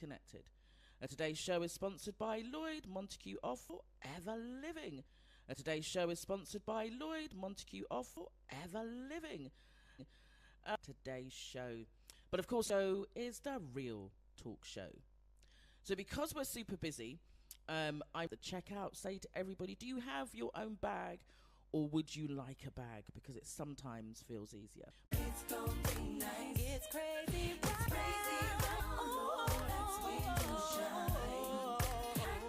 connected. Today's show is sponsored by Lloyd Montague of Forever Living. Today's show is sponsored by Lloyd Montague of Forever Living. Today's show. But of course, so is the real talk show. So because we're super busy, I check out, say to everybody, do you have your own bag or would you like a bag? Because it sometimes feels easier. It's gonna be nice. It's crazy. It's crazy. Oh, that's when you shine. I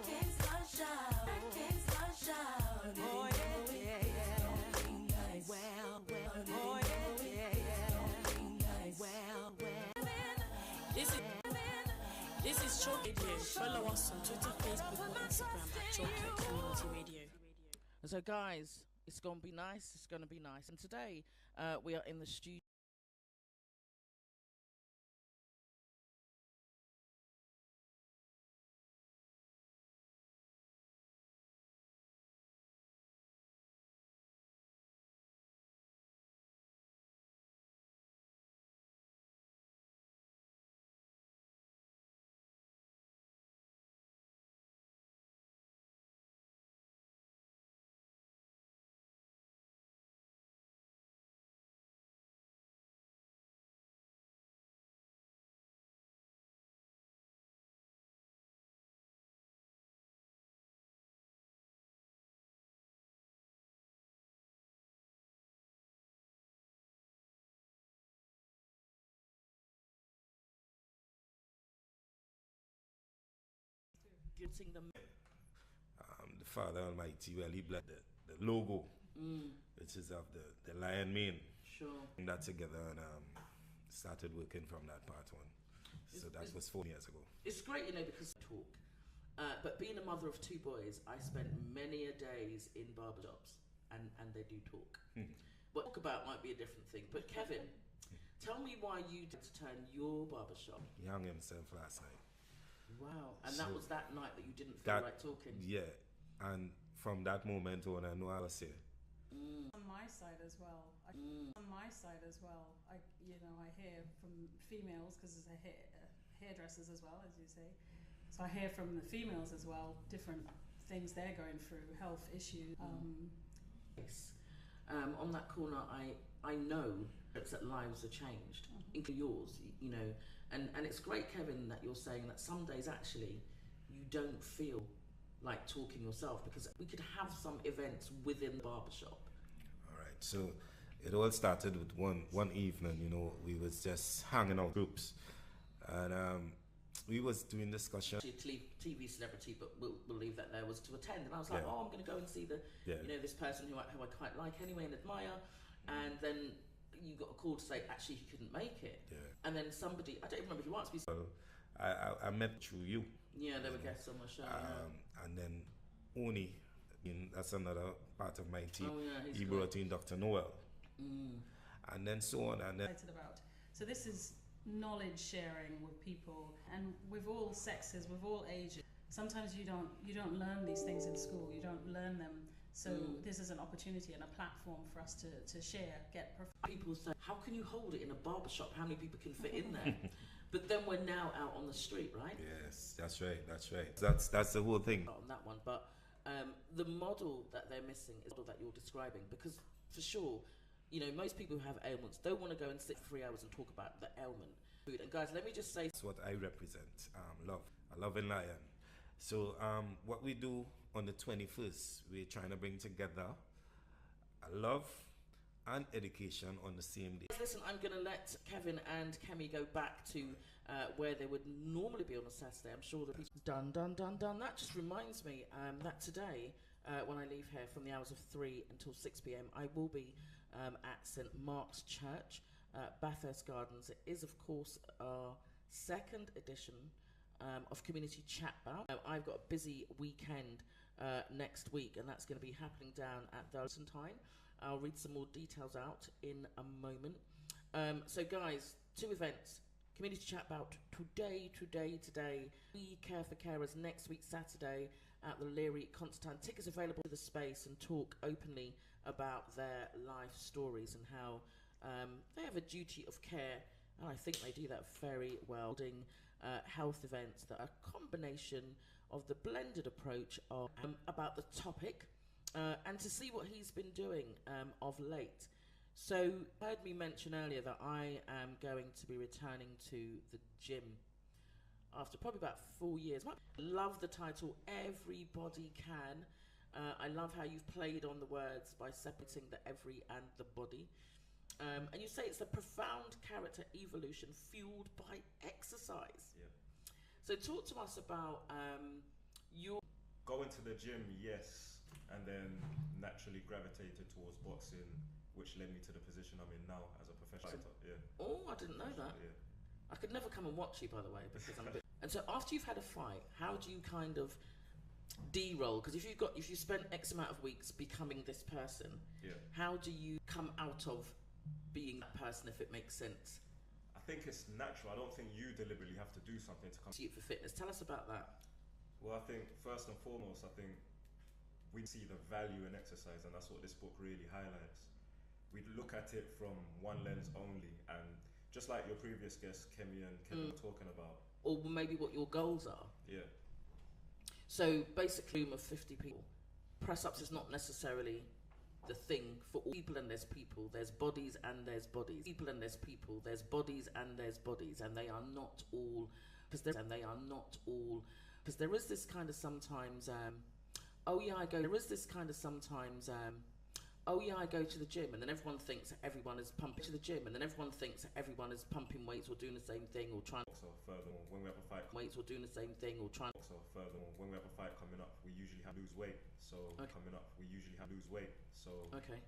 can't start shouting. I can't start shouting. Oh, yeah. It's gonna be nice. Well. Oh, yeah. It's gonna be nice. Well. This is Chalk Radio. Follow us on Twitter, Facebook, or Instagram at Chalk Community Radio. So guys, it's going to be nice. It's going to be nice. And today we are in the studio. Getting them. The Father Almighty, well, he blessed the logo, which is of the lion mane. Sure. Putting that together and started working from that part one. So that was 4 years ago. It's great, because talk. But being a mother of 2 boys, I spent many a days in barbershops, and they do talk. What talk about might be a different thing. But Kevin, tell me why you did to turn your barbershop. He hung himself last night. Wow, and So that was that night that you didn't feel like talking. Yeah, and from that moment on, I know I was here. On my side as well, I hear from females because it's hairdressers as well, as you say. So I hear from the females as well, different things they're going through, health issues. On that corner, I know that lives are changed, including yours, and it's great, Kevin, that you're saying that some days actually you don't feel like talking yourself, because we could have some events within the barbershop. All right, so it all started with one evening, we was just hanging out groups, and we was doing discussion. TV celebrity, but we'll leave that there, was to attend, and I was like, I'm going to go and see this person who I quite like anyway and admire, and then you got a call to say actually he couldn't make it, and then somebody, I don't remember who asked me. Well, I met through you. Yeah, they were guests on my show. And then Oni, that's another part of my team. Oh, yeah, he brought in Dr. Noel, and then so on, and then. About. So this is knowledge sharing with people, and with all sexes, with all ages. Sometimes you don't learn these things in school. You don't learn them. So this is an opportunity and a platform for us to share, People say, how can you hold it in a barbershop? How many people can fit in there? But then we're now out on the street, right? Yes, that's right. That's the whole thing. On that one, but the model that they're missing is the model that you're describing, because for sure, most people who have ailments don't want to go and sit for 3 hours and talk about the ailment. And guys, let me just say, that's what I represent. Love, a loving lion. So what we do on the 21st, we're trying to bring together love and education on the same day. Listen, I'm going to let Kevin and Kemi go back to where they would normally be on a Saturday. I'm sure that done. That just reminds me that today, when I leave here from the hours of 3 until 6 p.m, I will be at St Mark's Church, Bathurst Gardens. It is, of course, our 2nd edition of Community Chat Bout. I've got a busy weekend next week, and that's going to be happening down at Valentine. I'll read some more details out in a moment. So guys, 2 events. Community Chat Bout today. We Care for Carers next week, Saturday, at the Leary Constantine. Tickets available to the space, and talk openly about their life stories and how they have a duty of care, and I think they do that very well. health events that are a combination of the blended approach of about the topic and to see what he's been doing of late. So you heard me mention earlier that I am going to be returning to the gym after probably about 4 years. I love the title, Everybody Can. I love how you've played on the words by separating the every and the body. And you say it's a profound character evolution fueled by exercise. Yeah. So talk to us about your... Going to the gym, yes, and then naturally gravitated towards boxing, which led me to the position I'm in now as a professional fighter. Yeah. Oh, I didn't know that. Yeah. I could never come and watch you, by the way, because I'm a bit... And so after you've had a fight, how do you kind of de-roll? Because if you spent X amount of weeks becoming this person, Yeah. how do you come out of being that person, if it makes sense? I think it's natural. I don't think you deliberately have to do something to come. To you for fitness, tell us about that. Well, I think first and foremost, I think we see the value in exercise, and that's what this book really highlights. We look at it from one lens only, and just like your previous guests, Kemi and Kevin were talking about. Or maybe what your goals are. Yeah. So basically, a room of 50 people. Press-ups is not necessarily the thing for all people, and there's people. There's bodies and there's bodies. People and there's people. There's bodies and there's bodies, and they are not all. Because there is this kind of sometimes. Oh yeah, I go. There is this kind of sometimes. Oh yeah, I go to the gym, and then everyone thinks everyone is pumping to the gym, and then everyone thinks everyone is pumping weights or doing the same thing or trying. So furthermore, when we have a fight, Weights or doing the same thing or trying. So furthermore, when we have a fight coming up, we usually have to lose weight. So coming up, we usually have to lose weight. So Okay.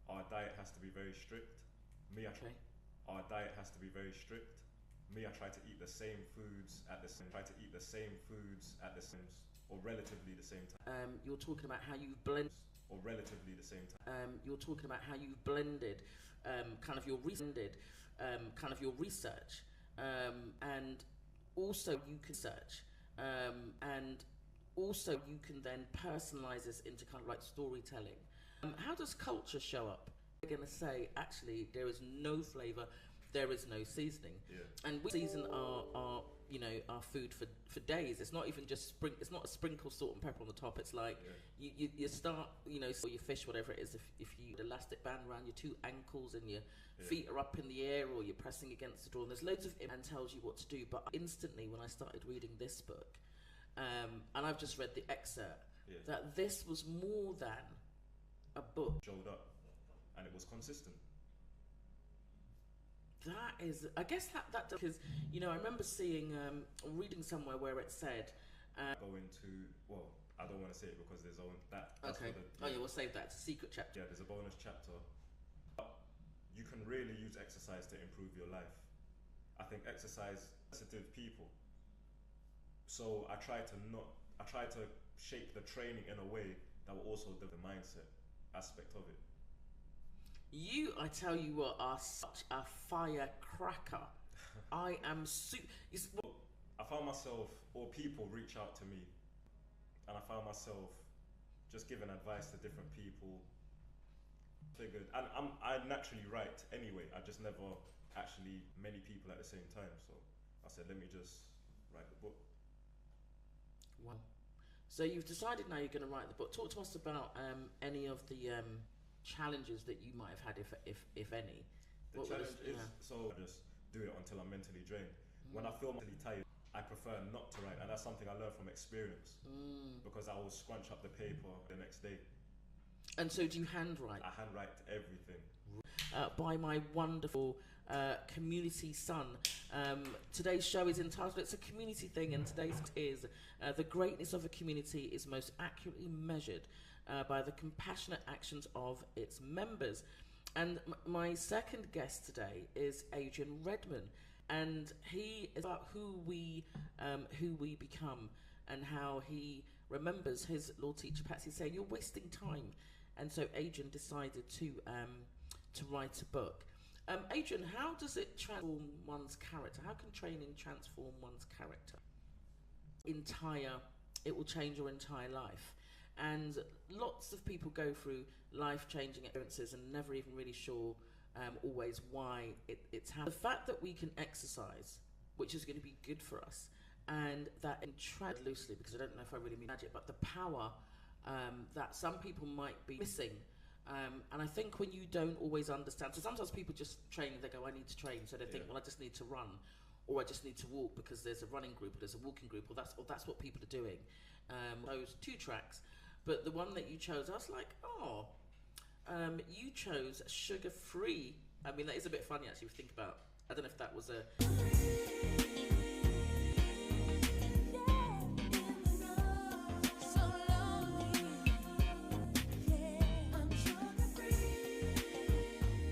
our diet has to be very strict. Okay. Our diet has to be very strict. Me, I try to eat the same foods at the same. Or relatively the same time. You're talking about how you've blended. Or relatively the same time. You're talking about how you've blended kind of your research, and also you can search, and also you can then personalize this into kind of like storytelling. How does culture show up? We're going to say actually there is no flavor, there is no seasoning, and we season our our food for days. It's not even just it's not a sprinkle salt and pepper on the top. It's like you start or your fish, whatever it is. If you elastic band around your two ankles and your feet are up in the air, or you're pressing against the door, and there's loads of and tells you what to do. But instantly when I started reading this book, and I've just read the excerpt, that this was more than a book. Showed up, and it was consistent. That is, I guess that because I remember seeing reading somewhere where it said Go into, well, I don't want to say it because there's that's okay. We'll save that. It's a secret chapter. Yeah, there's a bonus chapter. But you can really use exercise to improve your life. I think exercise sensitive people. So I try to shape the training in a way that will also do the mindset aspect of it. You, I tell you what, are such a firecracker. I am I found myself, or people reach out to me, and I found myself just giving advice to different people. Figured, and I naturally write anyway. I just never actually many people at the same time. So I said, let me just write the book. Wow. So you've decided now you're going to write the book. Talk to us about any of the challenges that you might have had, if any. The challenge is, so I just do it until I'm mentally drained. When I feel mentally tired, I prefer not to write, and that's something I learned from experience. Because I will scrunch up the paper the next day. And so do you handwrite? I handwrite everything. By my wonderful community son. Today's show is entitled, it's a community thing, and today's is the greatness of a community is most accurately measured by the compassionate actions of its members. And my second guest today is Adrian Redman, and he is about who we become, and how he remembers his law teacher Patsy saying, "You're wasting time," and so Adrian decided to write a book. Adrian, how does it transform one's character? How can training transform one's character? It will change your entire life. And lots of people go through life-changing experiences and never even really sure always why it's happening. The fact that we can exercise which is going to be good for us. And that tread loosely, because I don't know if I really mean magic, but the power that some people might be missing. And I think when you don't always understand, so sometimes people just train, they go, I need to train, so they think, well, I just need to run, or I just need to walk because there's a running group, or there's a walking group, or that's what people are doing. Those 2 tracks, but the one that you chose, I was like, you chose sugar-free. I mean, that is a bit funny actually if you think about. I don't know if that was a.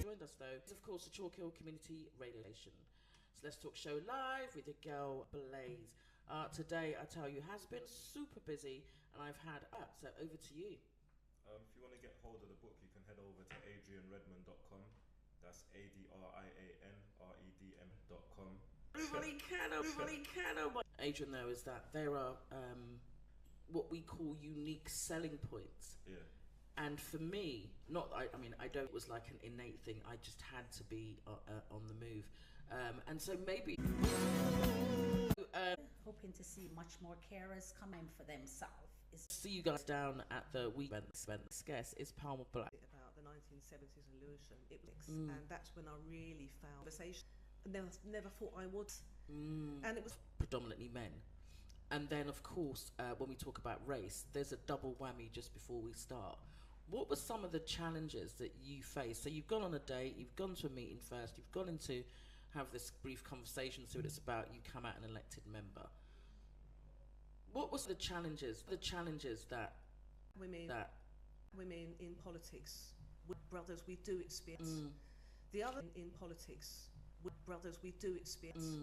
Joined us though is of course the Chalk Hill Community Radio Station. So let's talk show live with your girl Blaze. Today I tell you has been super busy, and I've had so over to you. If you want to get hold of the book, you can head over to adrianredman.com. That's ADRIANREDM.com. Everybody can. Adrian, though, is that there are what we call unique selling points. Yeah. And for me, I don't. It was like an innate thing. I just had to be on the move, and so maybe. Hoping to see much more carers come in for themselves. See you guys down at the weekend. Guest is Palmer Black. About the 1970s and Lewisham, and that's when I really found conversation. Never thought I would, and it was predominantly men. And then, of course, when we talk about race, there's a double whammy just before we start. What were some of the challenges that you faced? So you've gone on a date, you've gone to a meeting first, you've gone into have this brief conversation, see what it's about, you come out an elected member. What was the challenges that women in politics, with brothers, we do experience. The other in politics, with brothers, we do experience.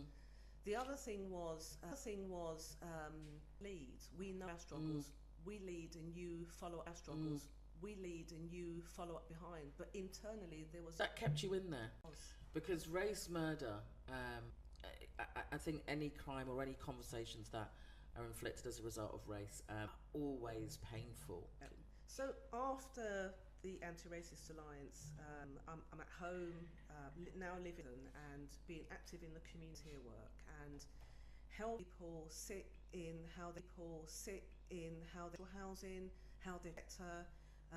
The other thing was lead. We know our struggles. We lead and you follow our struggles. We lead and you follow up behind. But internally, there was that kept you in there. Because race murder, I think any crime or any conversations that are inflicted as a result of race are always painful. So after the Anti-Racist Alliance, I'm at home, now living and being active in the community work and help people sit in how they housing, how they better,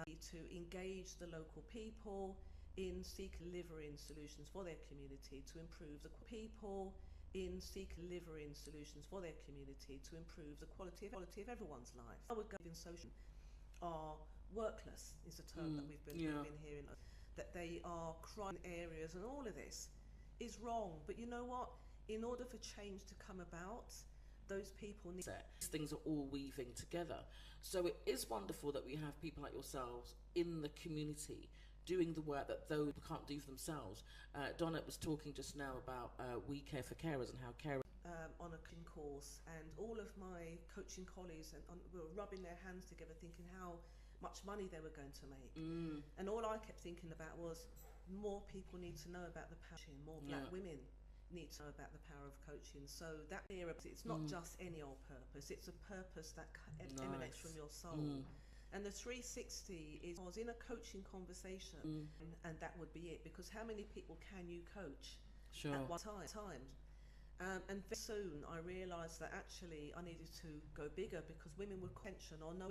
to engage the local people in delivering solutions for their community to improve the people delivering solutions for their community to improve the quality of everyone's life. I would go in social are workless is a term that we've been hearing, that they are crime areas, and all of this is wrong. But you know what? In order for change to come about, those people need. These things are all weaving together. So it is wonderful that we have people like yourselves in the community doing the work that those who can't do for themselves. Donna was talking just now about We Care for Carers and how carers on a coaching course, and all of my coaching colleagues were rubbing their hands together thinking how much money they were going to make. And all I kept thinking about was more people need to know about the power, more black women need to know about the power of coaching. So that era, it's not just any old purpose, it's a purpose that emanates from your soul. And the 360 was in a coaching conversation, and that would be it, because how many people can you coach at one time? And very soon I realised that actually I needed to go bigger, because women with pension or no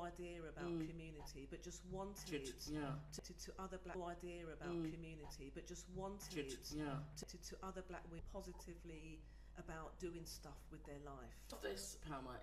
idea about community, but just wanted to other black idea about community, but just wanted to other black women positively about doing stuff with their life. This, Palmer,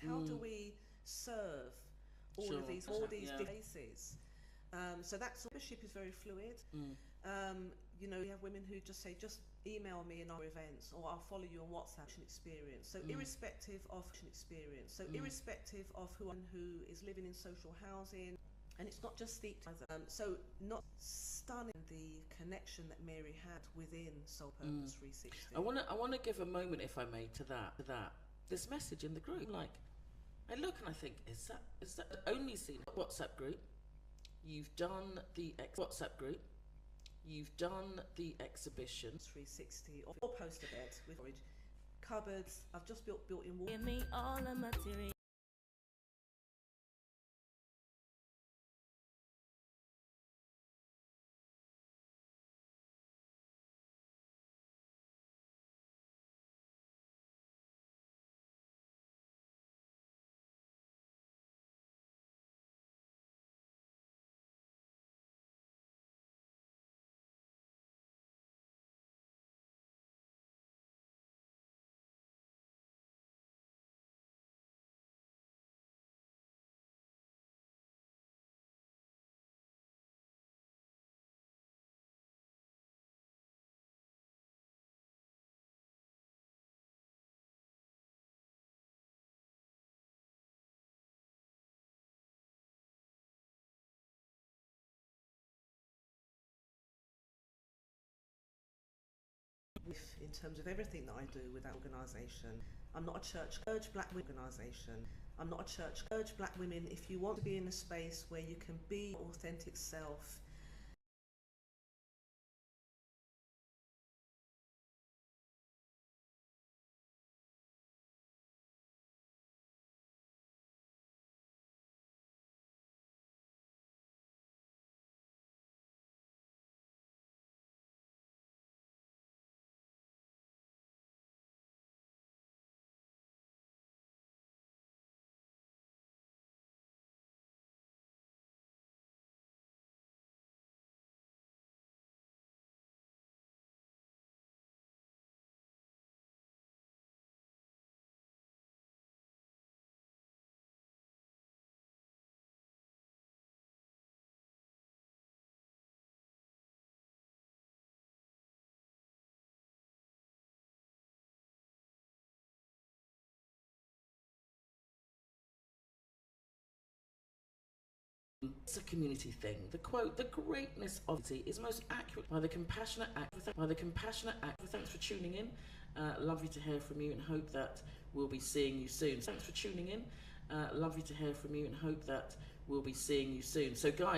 How do we serve all Sure. of these Yeah. places. So that's membership is very fluid. You know, we have women who just say, just email me in our events, or I'll follow you on WhatsApp experience. So irrespective of experience, irrespective of who is living in social housing, and it's not just steeped. So not stunning the connection that Mary had within Soul Purpose 360. I want to give a moment, if I may, to that. This message in the group, like, I look and I think, is that only seen WhatsApp group? You've done the WhatsApp group. You've done the exhibition 360 or poster bed with storage cupboards. I've just built-in wall. Give me all the material. In terms of everything that I do with that organisation, I'm not a church. Urge Black Women organisation. I'm not a church. Urge Black women, if you want to be in a space where you can be your authentic self. It's a community thing. The quote, "The greatness of it is most accurate by the compassionate act." Thanks for tuning in. Lovely to hear from you, and hope that we'll be seeing you soon. Thanks for tuning in. Lovely to hear from you, and hope that we'll be seeing you soon. So, guys.